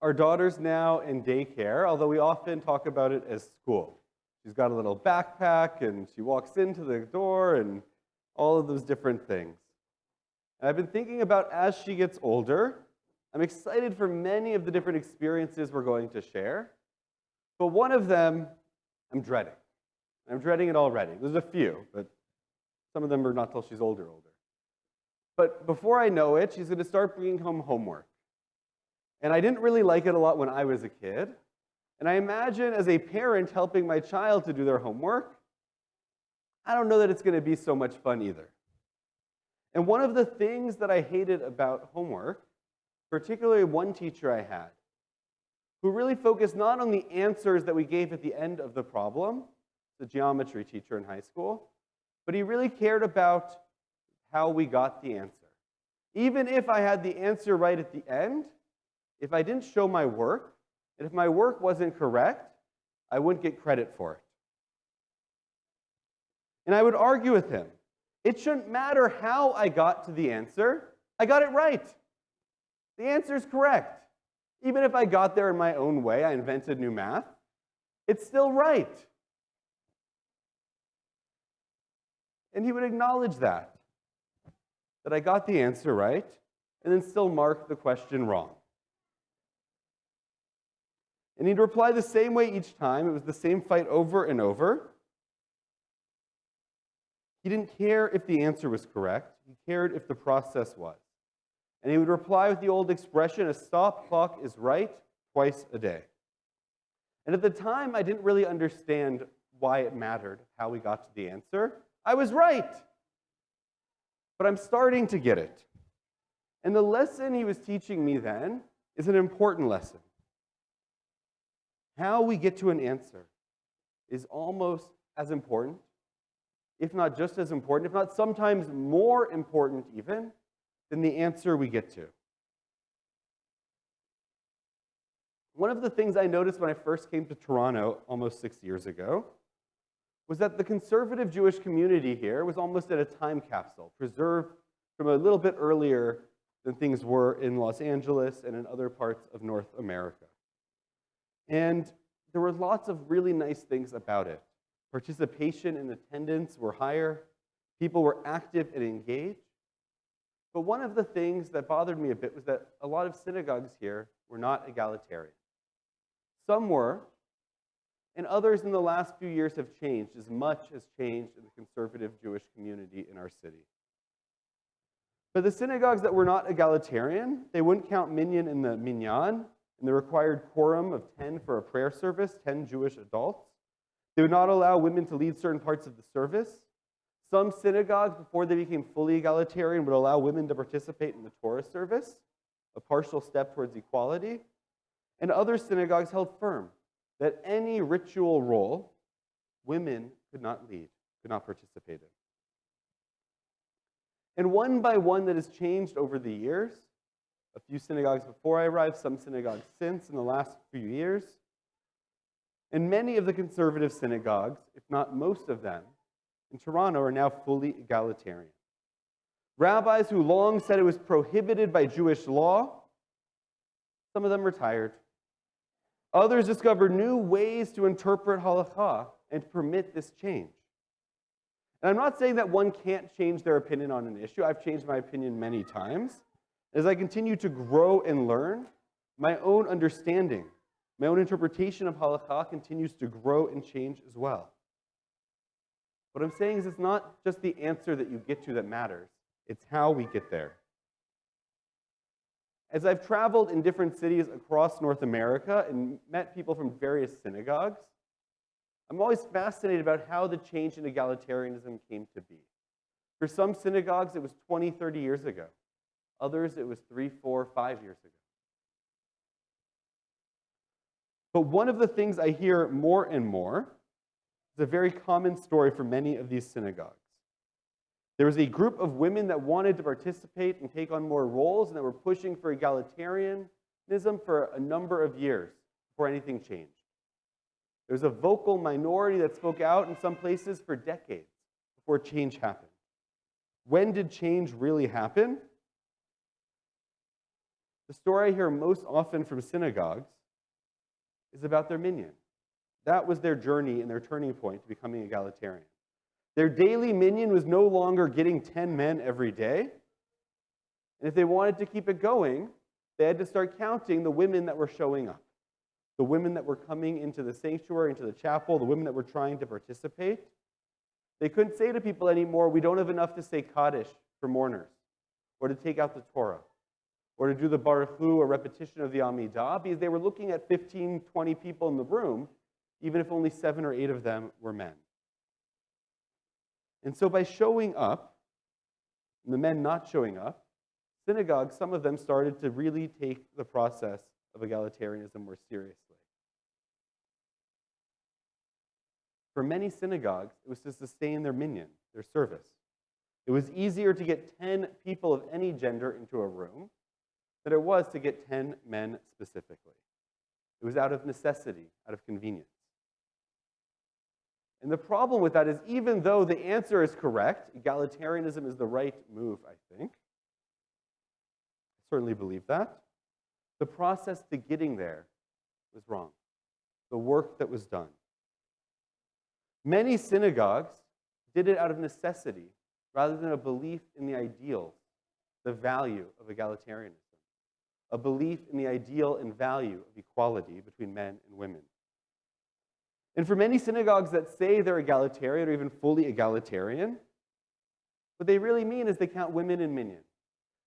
our daughter's now in daycare, although we often talk about it as school. She's got a little backpack, and she walks into the door, and all of those different things. And I've been thinking about as she gets older, I'm excited for many of the different experiences we're going to share, but one of them I'm dreading. I'm dreading it already. There's a few, but some of them are not till she's older. But before I know it, she's going to start bringing home homework. And I didn't really like it a lot when I was a kid. And I imagine as a parent helping my child to do their homework, I don't know that it's going to be so much fun either. And one of the things that I hated about homework, particularly one teacher I had, who really focused not on the answers that we gave at the end of the problem, the geometry teacher in high school, but he really cared about how we got the answer. Even if I had the answer right at the end, if I didn't show my work, and if my work wasn't correct, I wouldn't get credit for it. And I would argue with him. It shouldn't matter how I got to the answer. I got it right. The answer is correct. Even if I got there in my own way, I invented new math, it's still right. And he would acknowledge that I got the answer right, and then still mark the question wrong. And he'd reply the same way each time. It was the same fight over and over. He didn't care if the answer was correct. He cared if the process was. And he would reply with the old expression, a stop clock is right twice a day. And at the time, I didn't really understand why it mattered how we got to the answer. I was right. But I'm starting to get it. And the lesson he was teaching me then is an important lesson. How we get to an answer is almost as important, if not just as important, if not sometimes more important even, than the answer we get to. One of the things I noticed when I first came to Toronto almost 6 years ago was that the conservative Jewish community here was almost at a time capsule, preserved from a little bit earlier than things were in Los Angeles and in other parts of North America. And there were lots of really nice things about it. Participation and attendance were higher. People were active and engaged. But one of the things that bothered me a bit was that a lot of synagogues here were not egalitarian. Some were, and others in the last few years have changed. As much has changed in the conservative Jewish community in our city. But the synagogues that were not egalitarian, they wouldn't count minyan in the minyan, and the required quorum of 10 for a prayer service, 10 Jewish adults. They would not allow women to lead certain parts of the service. Some synagogues, before they became fully egalitarian, would allow women to participate in the Torah service, a partial step towards equality. And other synagogues held firm that any ritual role women could not lead, could not participate in. And one by one that has changed over the years, a few synagogues before I arrived, some synagogues since in the last few years, and many of the conservative synagogues, if not most of them, in Toronto are now fully egalitarian. Rabbis who long said it was prohibited by Jewish law, some of them retired. Others discovered new ways to interpret halakha and to permit this change. And I'm not saying that one can't change their opinion on an issue. I've changed my opinion many times. As I continue to grow and learn, my own understanding, my own interpretation of halakha continues to grow and change as well. What I'm saying is it's not just the answer that you get to that matters. It's how we get there. As I've traveled in different cities across North America and met people from various synagogues, I'm always fascinated about how the change in egalitarianism came to be. For some synagogues, it was 20, 30 years ago. Others, it was 3, 4, 5 years ago. But one of the things I hear more and more is a very common story for many of these synagogues. There was a group of women that wanted to participate and take on more roles and that were pushing for egalitarianism for a number of years before anything changed. There was a vocal minority that spoke out in some places for decades before change happened. When did change really happen? The story I hear most often from synagogues is about their minyan. That was their journey and their turning point to becoming egalitarian. Their daily minyan was no longer getting 10 men every day. And if they wanted to keep it going, they had to start counting the women that were showing up, the women that were coming into the sanctuary, into the chapel, the women that were trying to participate. They couldn't say to people anymore, we don't have enough to say Kaddish for mourners, or to take out the Torah, or to do the Baruch Hu, a repetition of the Amidah, because they were looking at 15, 20 people in the room, even if only 7 or 8 of them were men. And so by showing up, and the men not showing up, synagogues, some of them started to really take the process of egalitarianism more seriously. For many synagogues, it was to sustain their minyan, their service. It was easier to get 10 people of any gender into a room than it was to get 10 men specifically. It was out of necessity, out of convenience. And the problem with that is, even though the answer is correct, egalitarianism is the right move, I think. I certainly believe that. The process to getting there was wrong. The work that was done. Many synagogues did it out of necessity rather than a belief in the ideals, the value of egalitarianism, a belief in the ideal and value of equality between men and women. And for many synagogues that say they're egalitarian or even fully egalitarian, what they really mean is they count women in minyan,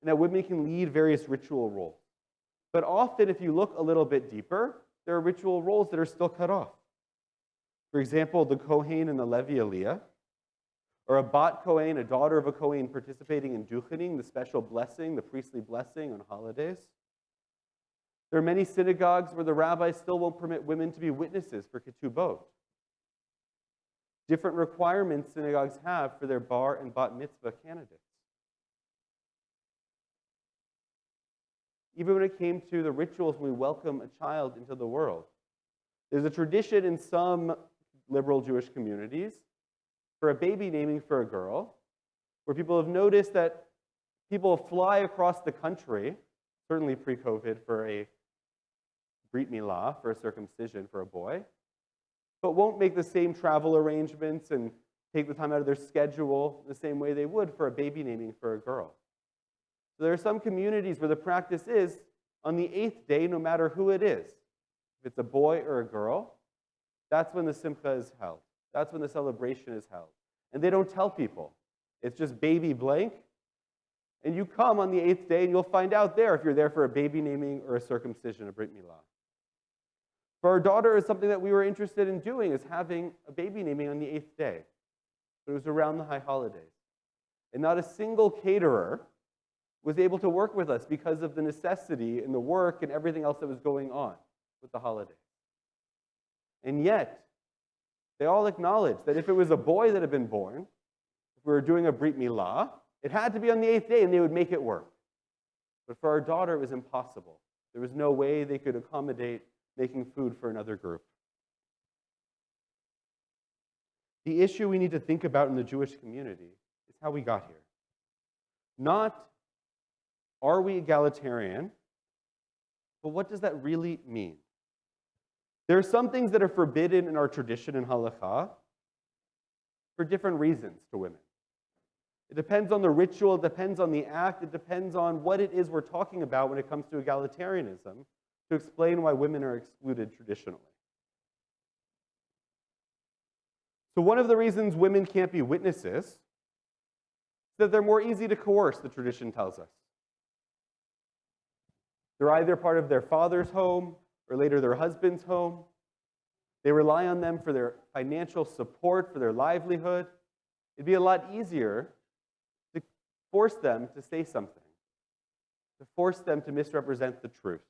and that women can lead various ritual roles. But often, if you look a little bit deeper, there are ritual roles that are still cut off. For example, the Kohen and the Levi Aliyah, or a Bat Kohen, a daughter of a Kohen, participating in Duchening, the special blessing, the priestly blessing on holidays. There are many synagogues where the rabbis still won't permit women to be witnesses for ketubot. Different requirements synagogues have for their bar and bat mitzvah candidates. Even when it came to the rituals when we welcome a child into the world, there's a tradition in some liberal Jewish communities for a baby naming for a girl, where people have noticed that people fly across the country, certainly pre-COVID, for a brit milah, for a circumcision for a boy, but won't make the same travel arrangements and take the time out of their schedule the same way they would for a baby naming for a girl. So there are some communities where the practice is, on the 8th day, no matter who it is, if it's a boy or a girl, that's when the simcha is held. That's when the celebration is held. And they don't tell people. It's just baby blank. And you come on the 8th day, and you'll find out there if you're there for a baby naming or a circumcision, a brit milah. For our daughter, it's something that we were interested in doing, is having a baby naming on the 8th day. But it was around the high holidays. And not a single caterer was able to work with us because of the necessity and the work and everything else that was going on with the holidays. And yet, they all acknowledged that if it was a boy that had been born, if we were doing a brit milah, it had to be on the 8th day, and they would make it work. But for our daughter, it was impossible. There was no way they could accommodate making food for another group. The issue we need to think about in the Jewish community is how we got here. Not, are we egalitarian, but what does that really mean? There are some things that are forbidden in our tradition in halakha for different reasons to women. It depends on the ritual, it depends on the act, it depends on what it is we're talking about when it comes to egalitarianism to explain why women are excluded traditionally. So one of the reasons women can't be witnesses is that they're more easy to coerce, the tradition tells us. They're either part of their father's home or later their husband's home. They rely on them for their financial support, for their livelihood. It'd be a lot easier to force them to say something, to force them to misrepresent the truth,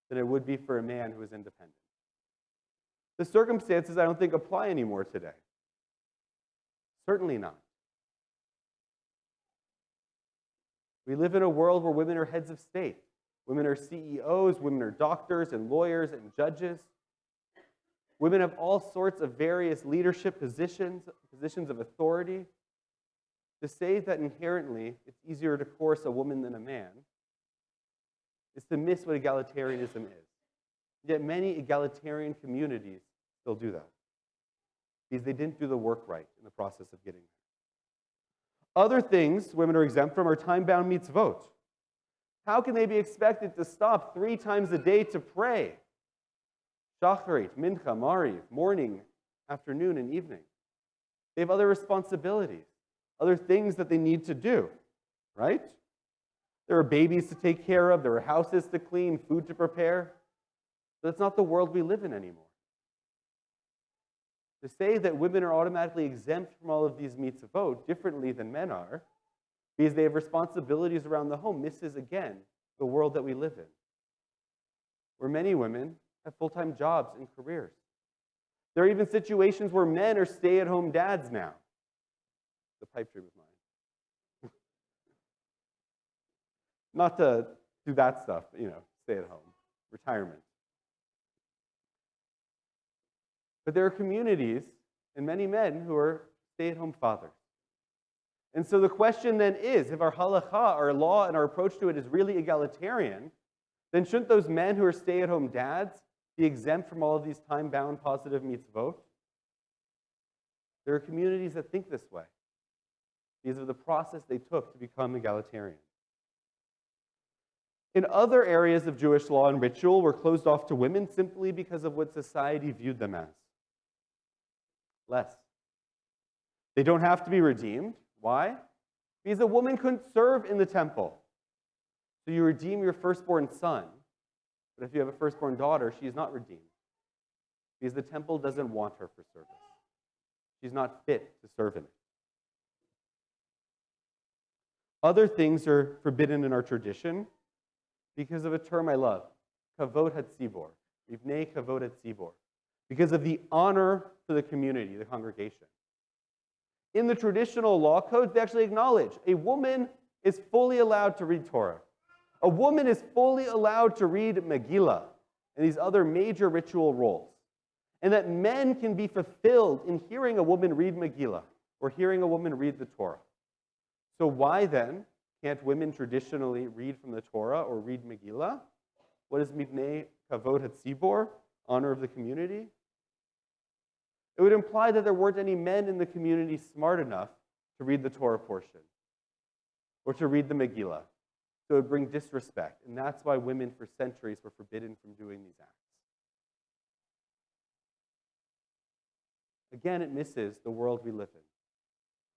than it would be for a man who is independent. The circumstances, I don't think, apply anymore today. Certainly not. We live in a world where women are heads of state. Women are CEOs, women are doctors and lawyers and judges. Women have all sorts of various leadership positions of authority. To say that inherently it's easier to coerce a woman than a man is to miss what egalitarianism is. Yet many egalitarian communities still do that because they didn't do the work right in the process of getting there. Other things women are exempt from are time-bound mitzvot. How can they be expected to stop 3 times a day to pray? Shacharit, Mincha, Mariv, morning, afternoon, and evening. They have other responsibilities, other things that they need to do, right? There are babies to take care of, there are houses to clean, food to prepare. That's not the world we live in anymore. To say that women are automatically exempt from all of these mitzvot differently than men are, because they have responsibilities around the home, misses again the world that we live in, where many women have full-time jobs and careers. There are even situations where men are stay-at-home dads now. The pipe dream of mine. Not to do that stuff, stay at home, retirement. But there are communities and many men who are stay-at-home fathers. And so the question then is, if our halakha, our law, and our approach to it is really egalitarian, then shouldn't those men who are stay-at-home dads be exempt from all of these time-bound positive mitzvot? There are communities that think this way because of the process they took to become egalitarian. In other areas of Jewish law and ritual, were closed off to women simply because of what society viewed them as. Less. They don't have to be redeemed. Why? Because a woman couldn't serve in the temple. So you redeem your firstborn son, but if you have a firstborn daughter, she is not redeemed because the temple doesn't want her for service. She's not fit to serve in it. Other things are forbidden in our tradition because of a term I love, kavod hatzibor, mipnei kavod hatzibor, because of the honor to the community, the congregation. In the traditional law codes, they actually acknowledge a woman is fully allowed to read Torah. A woman is fully allowed to read Megillah and these other major ritual roles. And that men can be fulfilled in hearing a woman read Megillah or hearing a woman read the Torah. So why then can't women traditionally read from the Torah or read Megillah? What is mipnei kavod hatzibor, honor of the community? It would imply that there weren't any men in the community smart enough to read the Torah portion or to read the Megillah. So it would bring disrespect. And that's why women for centuries were forbidden from doing these acts. Again, it misses the world we live in,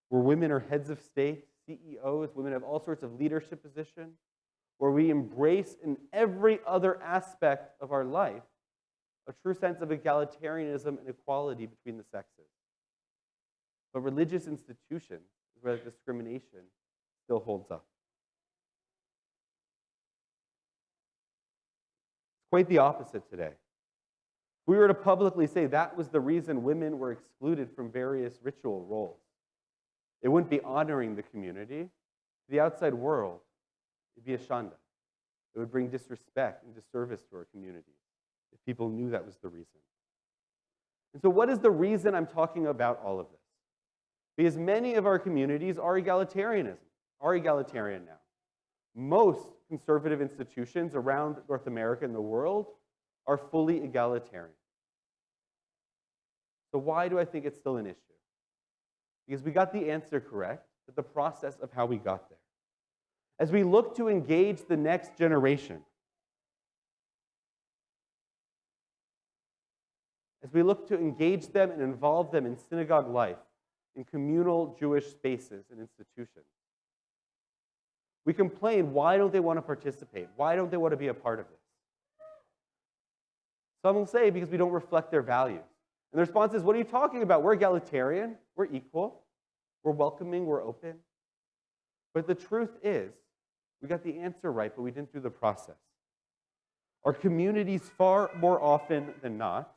where women are heads of state, CEOs, women have all sorts of leadership positions, where we embrace in every other aspect of our life a true sense of egalitarianism and equality between the sexes. But religious institutions is where that discrimination still holds up. It's quite the opposite today. If we were to publicly say that was the reason women were excluded from various ritual roles, it wouldn't be honoring the community. To the outside world, it'd be a shanda. It would bring disrespect and disservice to our community if people knew that was the reason. And so what is the reason I'm talking about all of this? Because many of our communities are egalitarian now. Most conservative institutions around North America and the world are fully egalitarian. So why do I think it's still an issue? Because we got the answer correct, but the process of how we got there. As we look to engage the next generation, as we look to engage them and involve them in synagogue life, in communal Jewish spaces and institutions, we complain, why don't they want to participate? Why don't they want to be a part of this? Some will say, because we don't reflect their values. And the response is, what are you talking about? We're egalitarian, we're equal, we're welcoming, we're open. But the truth is, we got the answer right, but we didn't do the process. Our communities, far more often than not,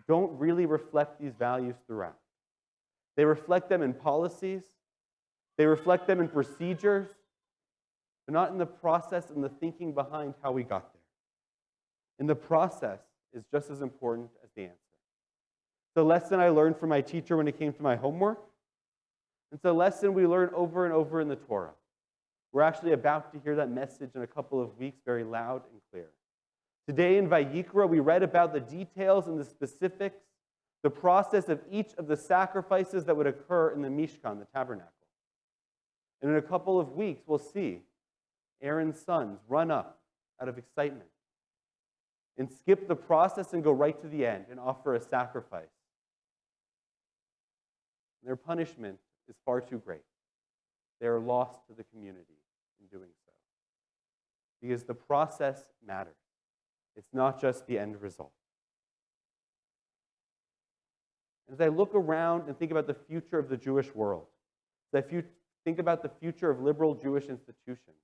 don't really reflect these values throughout. They reflect them in policies, they reflect them in procedures, but not in the process and the thinking behind how we got there. And the process is just as important as the answer. The lesson I learned from my teacher when it came to my homework, it's a lesson we learn over and over in the Torah. We're actually about to hear that message in a couple of weeks very loud and clear. Today in Vayikra, we read about the details and the specifics, the process of each of the sacrifices that would occur in the Mishkan, the tabernacle. And in a couple of weeks, we'll see Aaron's sons run up out of excitement and skip the process and go right to the end and offer a sacrifice. Their punishment is far too great. They are lost to the community in doing so. Because the process matters. It's not just the end result. As I look around and think about the future of the Jewish world, as I think about the future of liberal Jewish institutions,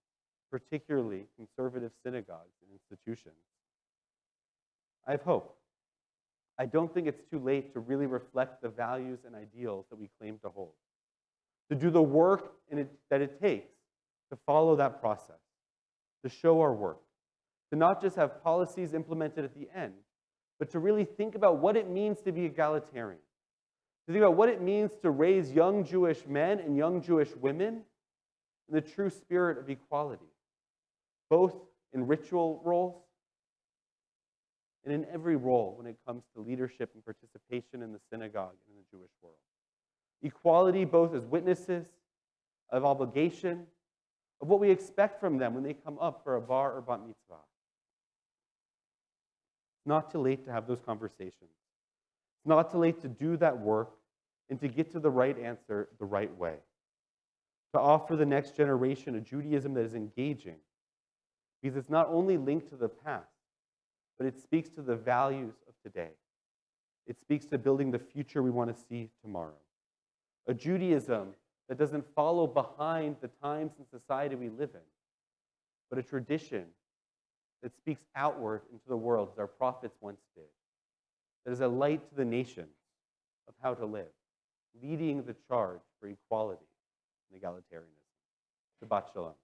particularly conservative synagogues and institutions, I have hope. I don't think it's too late to really reflect the values and ideals that we claim to hold, to do the work that it takes to follow that process, to show our work, to not just have policies implemented at the end, but to really think about what it means to be egalitarian, to think about what it means to raise young Jewish men and young Jewish women in the true spirit of equality, both in ritual roles and in every role when it comes to leadership and participation in the synagogue and in the Jewish world. Equality both as witnesses of obligation, of what we expect from them when they come up for a bar or bat mitzvah. It's not too late to have those conversations. It's not too late to do that work and to get to the right answer the right way. To offer the next generation a Judaism that is engaging, because it's not only linked to the past, but it speaks to the values of today. It speaks to building the future we want to see tomorrow. A Judaism that doesn't follow behind the times and society we live in, but a tradition that speaks outward into the world as our prophets once did, that is a light to the nations of how to live, leading the charge for equality and egalitarianism. Shabbat Shalom.